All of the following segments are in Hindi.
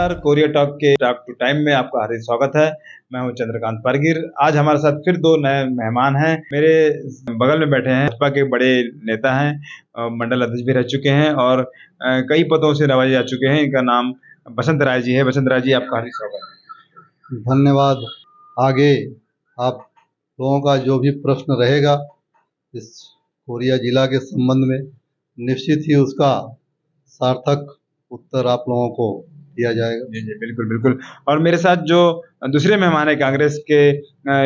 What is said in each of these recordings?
नमस्कार, कोरिया टॉक के टॉक टू टाइम में आपका हार्दिक स्वागत है। मैं हूं चंद्रकांत परगिर। आज हमारे साथ फिर दो नए मेहमान हैं। मेरे बगल में बैठे हैं, भाजपा के बड़े नेता हैं, मंडल अध्यक्ष भी रह चुके हैं और कई पदों से नवाजे जा चुके हैं। इनका नाम बसंत राय जी है। बसंत राय जी, आपका हार्दिक स्वागत है। धन्यवाद। आगे आप लोगों का जो भी प्रश्न रहेगा इस कोरिया जिला के संबंध में, निश्चित ही उसका सार्थक उत्तर आप लोगों को दिया जाएगा। जी जी, बिल्कुल बिल्कुल। और मेरे साथ जो दूसरे मेहमान है, कांग्रेस के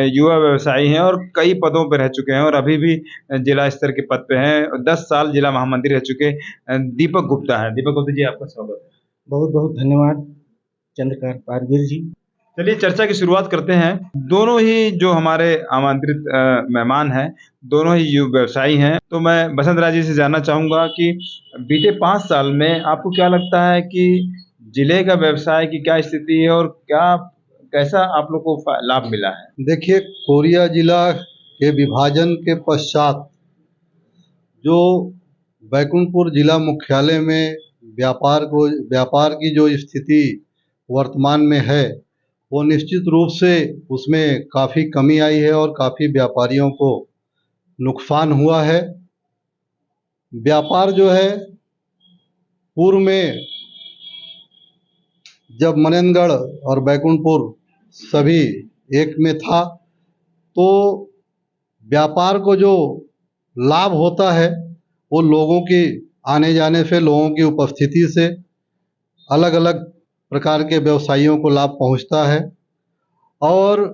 युवा व्यवसायी हैं और कई पदों पर रह चुके हैं और अभी भी जिला स्तर के पद पे हैं। 10 साल जिला महामंत्री रह चुके दीपक गुप्ता है। दीपक गुप्ता जी, आपका स्वागत है। बहुत बहुत धन्यवाद चंद्रकांत पारगिर जी। चलिए चर्चा की शुरुआत करते हैं। दोनों ही जो हमारे आमंत्रित मेहमान हैं, दोनों ही युवा व्यवसायी हैं। तो मैं बसंत राय जी से जानना चाहूँगा कि बीते 5 साल में आपको क्या लगता है कि जिले का व्यवसाय की क्या स्थिति है और कैसा आप लोग को लाभ मिला है? देखिए, कोरिया जिला के विभाजन के पश्चात जो बैकुंठपुर जिला मुख्यालय में व्यापार की जो स्थिति वर्तमान में है, वो निश्चित रूप से उसमें काफ़ी कमी आई है और काफ़ी व्यापारियों को नुकसान हुआ है। व्यापार जो है, पूर्व में जब मनेंद्रगढ़ और बैकुंठपुर सभी एक में था, तो व्यापार को जो लाभ होता है वो लोगों की आने जाने से, लोगों की उपस्थिति से अलग अलग प्रकार के व्यवसायियों को लाभ पहुंचता है। और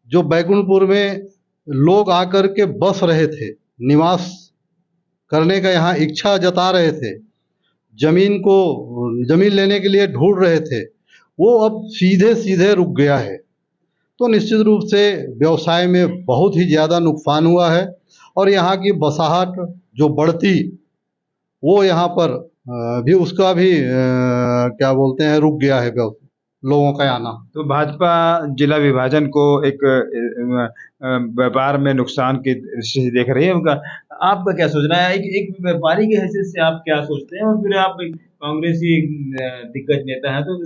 जो बैकुंठपुर में लोग आकर के बस रहे थे, निवास करने का यहाँ इच्छा जता रहे थे, जमीन लेने के लिए ढूंढ रहे थे, वो अब सीधे सीधे रुक गया है। तो निश्चित रूप से व्यवसाय में बहुत ही ज़्यादा नुकसान हुआ है और यहाँ की बसाहट जो बढ़ती, वो यहाँ पर भी उसका भी क्या बोलते हैं, रुक गया है लोगों का आना। तो भाजपा जिला विभाजन को एक व्यापार में नुकसान की दृष्टि से देख रही है। उनका आपका क्या सोचना है? एक व्यापारी की हैसियत से आप क्या सोचते हैं? और फिर आप कांग्रेसी दिग्गज नेता हैं, तो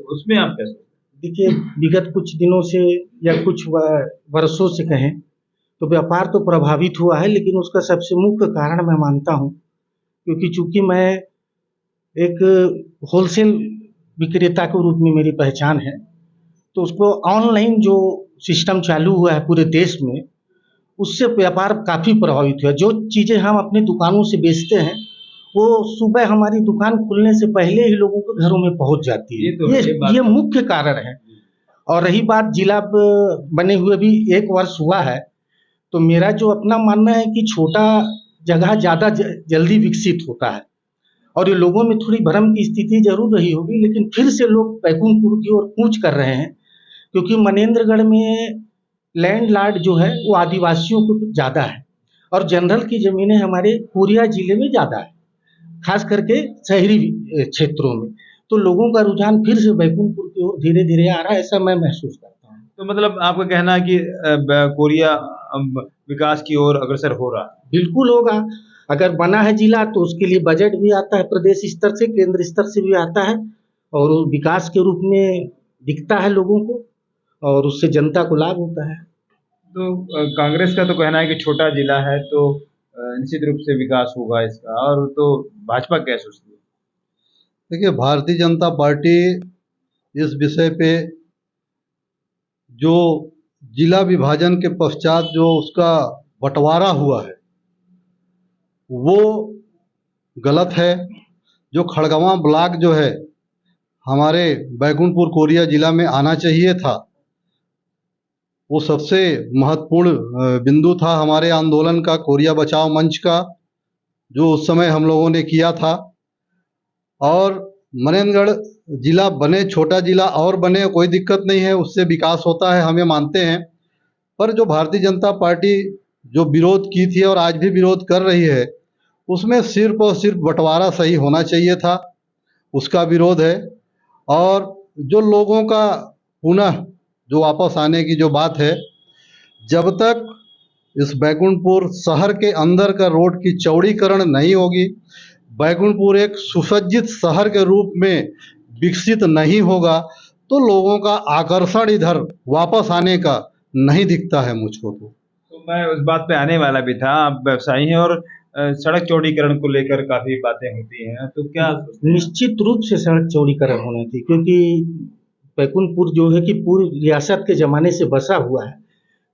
उसमें आप क्या सोचते हैं? देखिए, विगत कुछ दिनों से या कुछ वर्षों से कहें तो व्यापार तो प्रभावित हुआ है, लेकिन उसका सबसे मुख्य कारण मैं मानता हूँ, क्योंकि चूंकि मैं एक होलसेल विक्रेता के रूप में मेरी पहचान है, तो उसको ऑनलाइन जो सिस्टम चालू हुआ है पूरे देश में, उससे व्यापार काफ़ी प्रभावित हुआ। जो चीज़ें हम अपनी दुकानों से बेचते हैं, वो सुबह हमारी दुकान खुलने से पहले ही लोगों के घरों में पहुंच जाती है। ये मुख्य कारण है। और रही बात जिला बने हुए भी 1 वर्ष हुआ है, तो मेरा जो अपना मानना है कि छोटा जगह ज़्यादा जल्दी विकसित होता है और ये लोगों में थोड़ी भ्रम की स्थिति जरूर रही होगी, लेकिन फिर से लोग बैकुंठपुर की ओर कूच कर रहे हैं, क्योंकि मनेंद्रगढ़ में लैंडलॉर्ड जो है वो आदिवासियों को ज़्यादा है और जनरल की ज़मीनें हमारे कोरिया जिले में ज़्यादा है, खास करके शहरी क्षेत्रों में। तो लोगों का रुझान फिर से बैकुंठपुर की ओर धीरे धीरे आ रहा है, ऐसा मैं महसूस करता हूँ। तो मतलब आपका कहना है कि कोरिया विकास की ओर अग्रसर हो रहा है? बिल्कुल होगा। अगर बना है जिला तो उसके लिए बजट भी आता है, प्रदेश स्तर से, केंद्र स्तर से भी आता है और वो विकास के रूप में दिखता है लोगों को और उससे जनता को लाभ होता है। तो कांग्रेस का तो कहना है कि छोटा जिला है तो निश्चित रूप से विकास होगा इसका, और तो भाजपा क्या सोचती है? देखिए, भारतीय जनता पार्टी इस विषय पे जो जिला विभाजन के पश्चात जो उसका बंटवारा हुआ है वो गलत है। जो खड़गवां ब्लॉक जो है हमारे बैकुंठपुर कोरिया जिला में आना चाहिए था, वो सबसे महत्वपूर्ण बिंदु था हमारे आंदोलन का, कोरिया बचाओ मंच का, जो उस समय हम लोगों ने किया था। और मनेंद्रगढ़ जिला बने, छोटा जिला और बने, कोई दिक्कत नहीं है, उससे विकास होता है, हमें मानते हैं। पर जो भारतीय जनता पार्टी जो विरोध की थी और आज भी विरोध कर रही है, उसमें सिर्फ और सिर्फ बंटवारा सही होना चाहिए था, उसका विरोध है। और जो लोगों का पुनः जो वापस आने की जो बात है, जब तक इस बैकुंठपुर शहर के अंदर का रोड की चौड़ीकरण नहीं होगी, बैकुंठपुर एक सुसज्जित शहर के रूप में विकसित नहीं होगा तो लोगों का आकर्षण इधर वापस आने का नहीं दिखता है मुझको तो मैं उस बात पे आने वाला भी था। आप व्यवसायी हैं और सड़क चौड़ीकरण को लेकर काफ़ी बातें होती हैं, तो क्या सोचते हैं? निश्चित रूप से सड़क चौड़ीकरण होना चाहिए, क्योंकि बैकुंठपुर जो है कि पूरी रियासत के ज़माने से बसा हुआ है,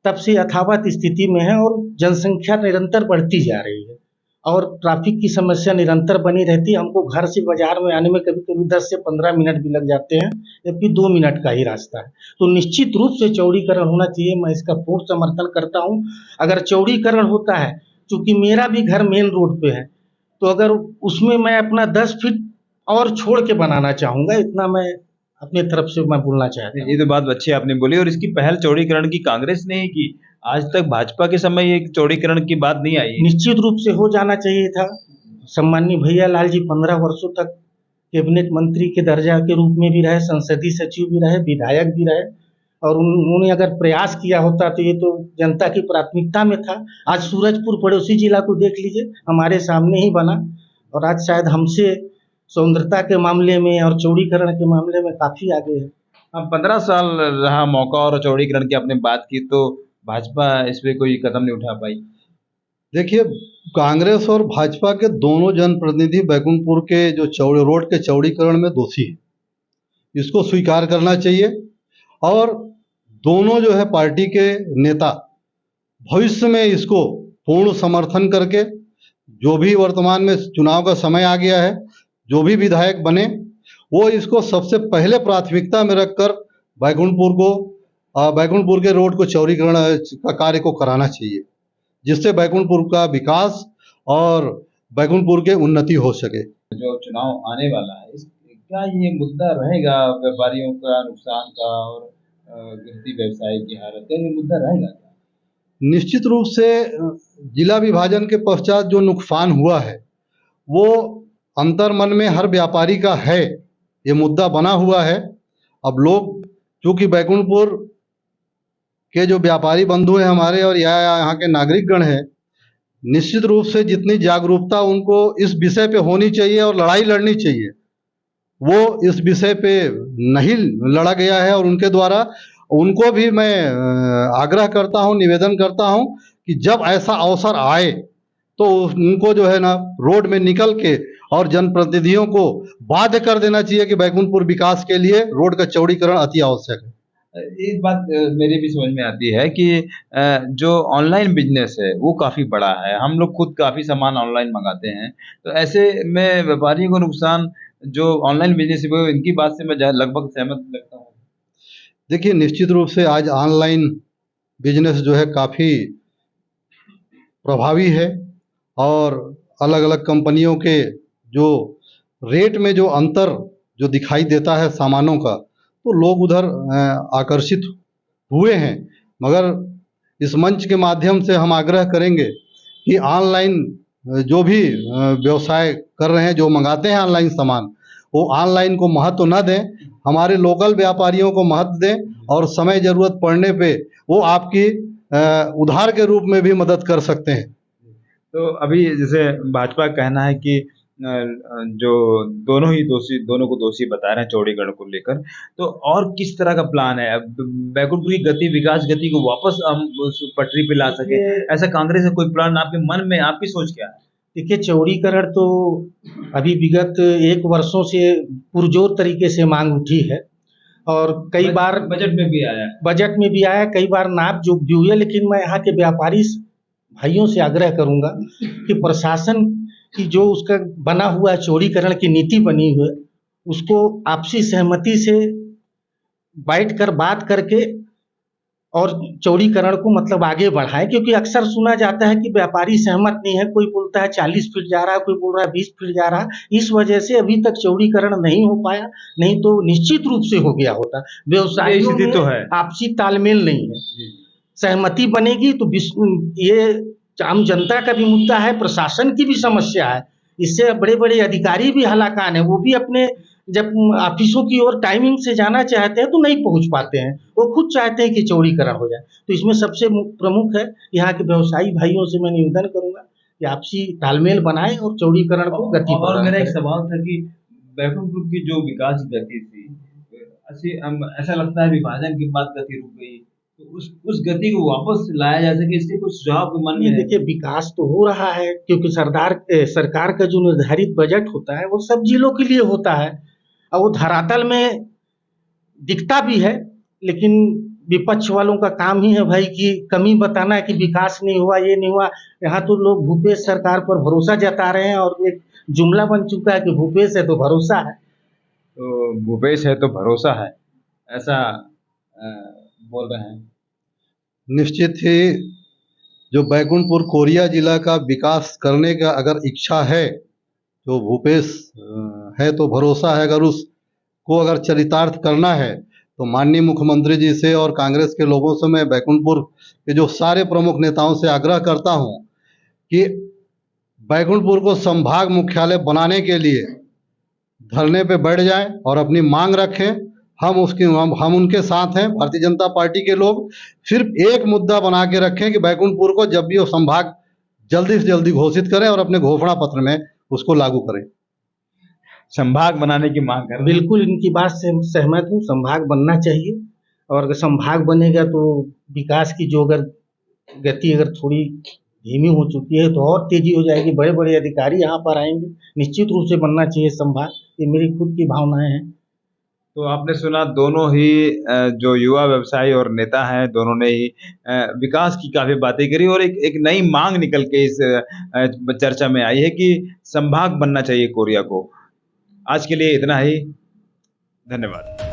तब से यथावत स्थिति में है और जनसंख्या निरंतर बढ़ती जा रही है और ट्रैफिक की समस्या निरंतर बनी रहती है। हमको घर से बाजार में आने में कभी-कभी 10 से 15 मिनट भी लग जाते हैं, जबकि 2 मिनट का ही रास्ता है। तो निश्चित रूप से चौड़ीकरण होना चाहिए, मैं इसका पूर्ण समर्थन करता हूँ। अगर चौड़ीकरण होता है, चूँकि मेरा भी घर मेन रोड पे है, तो अगर उसमें मैं अपना 10 फीट और छोड़ के बनाना चाहूँगा, इतना मैं अपनी तरफ से मैं बोलना चाहता हूँ। ये तो बात अच्छी आपने बोली और इसकी पहल चौड़ीकरण की कांग्रेस ने ही की। आज तक भाजपा के समय ये चौड़ीकरण की बात नहीं आई। निश्चित रूप से हो जाना चाहिए था। सम्माननीय भैया लाल जी 15 वर्षों तक कैबिनेट मंत्री के दर्जा के रूप में भी रहे, संसदीय सचिव भी रहे, विधायक भी रहे और उन्होंने अगर प्रयास किया होता तो ये तो जनता की प्राथमिकता में था। आज सूरजपुर पड़ोसी जिला को देख लीजिए, हमारे सामने ही बना और आज शायद हमसे सौंदर्यता के मामले में और चौड़ीकरण के मामले में काफ़ी आगे है। अब 15 साल रहा मौका और चौड़ीकरण की आपने बात की, तो भाजपा इस पे कोई कदम नहीं उठा पाई। देखिए, कांग्रेस और भाजपा के दोनों जनप्रतिनिधि बैकुंठपुर के जो चौड़े रोड के चौड़ीकरण में दोषी हैं, इसको स्वीकार करना चाहिए और दोनों जो है पार्टी के नेता भविष्य में इसको पूर्ण समर्थन करके, जो भी वर्तमान में चुनाव का समय आ गया है, जो भी विधायक बने वो इसको सबसे पहले प्राथमिकता में रखकर बैकुंठपुर के रोड को चौड़ीकरण का कार्य को कराना चाहिए, जिससे बैकुंठपुर का विकास और बैकुंठपुर के उन्नति हो सके। जो चुनाव आने वाला है, क्या ये मुद्दा रहेगा व्यापारियों का नुकसान का और गिरती व्यवसाय की हालत, क्या ये मुद्दा रहेगा क्या? निश्चित रूप से जिला विभाजन के पश्चात जो नुकसान हुआ है वो अंतर्मन में हर व्यापारी का है, ये मुद्दा बना हुआ है। अब लोग चूँकि बैकुंठपुर के जो व्यापारी बंधु हैं हमारे और यहाँ के नागरिकगण हैं, निश्चित रूप से जितनी जागरूकता उनको इस विषय पे होनी चाहिए और लड़ाई लड़नी चाहिए, वो इस विषय पे नहीं लड़ा गया है और उनके द्वारा उनको भी मैं आग्रह करता हूँ, निवेदन करता हूँ कि जब ऐसा अवसर आए तो उनको जो है ना रोड में निकल के और जनप्रतिनिधियों को बाध्य कर देना चाहिए कि बैकुंठपुर विकास के लिए रोड का चौड़ीकरण अति आवश्यक है। एक बात मेरी भी समझ में आती है कि जो ऑनलाइन बिजनेस है वो काफ़ी बड़ा है, हम लोग खुद काफ़ी सामान ऑनलाइन मंगाते हैं, तो ऐसे में व्यापारियों को नुकसान जो ऑनलाइन बिजनेस है इनकी बात से मैं लगभग सहमत लगता हूँ। देखिए, निश्चित रूप से आज ऑनलाइन बिजनेस जो है काफ़ी प्रभावी है और अलग अलग कंपनियों के जो रेट में जो अंतर जो दिखाई देता है सामानों का, तो लोग उधर आकर्षित हुए हैं। मगर इस मंच के माध्यम से हम आग्रह करेंगे कि ऑनलाइन जो भी व्यवसाय कर रहे हैं, जो मंगाते हैं ऑनलाइन सामान, वो ऑनलाइन को महत्व न दें, हमारे लोकल व्यापारियों को महत्व दें और समय ज़रूरत पड़ने पे वो आपकी उधार के रूप में भी मदद कर सकते हैं। तो अभी जैसे भाजपा का कहना है कि जो दोनों को दोषी बता रहे हैं चौड़ीकरण को लेकर, तो और किस तरह का प्लान है अब बैकुंठपुर की विकास गति को वापस हम उस पटरी पे ला सके, ऐसा कांग्रेस का कोई प्लान आपके मन में, आपकी सोच क्या है? देखिए, चौड़ीकरण तो अभी विगत 1 वर्षों से पुरजोर तरीके से मांग उठी है और कई बार बजट में भी आया, कई बार नाप जोख भी हुई है, लेकिन मैं यहाँ के व्यापारी भाइयों से आग्रह करूँगा कि प्रशासन की जो उसका बना हुआ है चौड़ीकरण की नीति बनी हुई है, उसको आपसी सहमति से बैठकर बात करके और चौड़ीकरण को मतलब आगे बढ़ाएं, क्योंकि अक्सर सुना जाता है कि व्यापारी सहमत नहीं है, कोई बोलता है 40 फीट जा रहा है, कोई बोल रहा है 20 फीट जा रहा है। इस वजह से अभी तक चौड़ीकरण नहीं हो पाया, नहीं तो निश्चित रूप से हो गया होता। व्यवसायियों में तो है, आपसी तालमेल नहीं है, सहमति बनेगी तो ये आम जनता का भी मुद्दा है, प्रशासन की भी समस्या है। इससे बड़े बड़े अधिकारी भी हलाकान है, वो भी अपने जब ऑफिसों की ओर टाइमिंग से जाना चाहते हैं तो नहीं पहुंच पाते हैं, वो खुद चाहते हैं कि चौड़ीकरण हो जाए। तो इसमें सबसे प्रमुख है, यहाँ के व्यवसायी भाइयों से मैं निवेदन करूंगा कि आपसी तालमेल बनाएं और चौड़ीकरण को गति और मेरा एक सवाल था कि बैकुंठपुर की जो विकास की गति थी, ऐसा लगता है विभाजन के बाद गति रुक गई, तो उस गति को वापस लाया जा सके, इसके कुछ सुझाव आपके मन में नहीं है? देखिए, विकास तो हो रहा है क्योंकि सरकार का जो निर्धारित बजट होता है वो सब जिलों के लिए होता है और वो धरातल में दिखता भी है, लेकिन विपक्ष वालों का काम ही है भाई कि कमी बताना है कि विकास नहीं हुआ, ये नहीं हुआ। यहाँ तो लोग भूपेश सरकार पर भरोसा जता रहे हैं और एक जुमला बन चुका है कि भूपेश है तो भरोसा है। तो भूपेश है तो भरोसा है, ऐसा बोल रहे हैं। निश्चित ही जो बैकुंठपुर कोरिया जिला का विकास करने का अगर इच्छा है तो भूपेश है तो भरोसा है, अगर उसको अगर चरितार्थ करना है तो माननीय मुख्यमंत्री जी से और कांग्रेस के लोगों से मैं बैकुंठपुर के जो सारे प्रमुख नेताओं से आग्रह करता हूं कि बैकुंठपुर को संभाग मुख्यालय बनाने के लिए धरने पे बैठ जाएं और अपनी मांग रखें। हम उनके साथ हैं, भारतीय जनता पार्टी के लोग। सिर्फ एक मुद्दा बना के रखें कि बैकुंठपुर को जब भी वो संभाग जल्दी से जल्दी घोषित करें और अपने घोषणा पत्र में उसको लागू करें। संभाग बनाने की मांग कर रहे हैं। बिल्कुल इनकी बात से सहमत हूँ, संभाग बनना चाहिए और अगर संभाग बनेगा तो विकास की जो अगर गति अगर थोड़ी धीमी हो चुकी है तो और तेजी हो जाएगी, बड़े बड़े अधिकारी यहाँ पर आएंगे, निश्चित रूप से बनना चाहिए संभाग, ये मेरी खुद की भावनाएं हैं। तो आपने सुना, दोनों ही जो युवा व्यवसायी और नेता हैं, दोनों ने ही विकास की काफ़ी बातें करी और एक नई मांग निकल के इस चर्चा में आई है कि संभाग बनना चाहिए कोरिया को। आज के लिए इतना ही, धन्यवाद।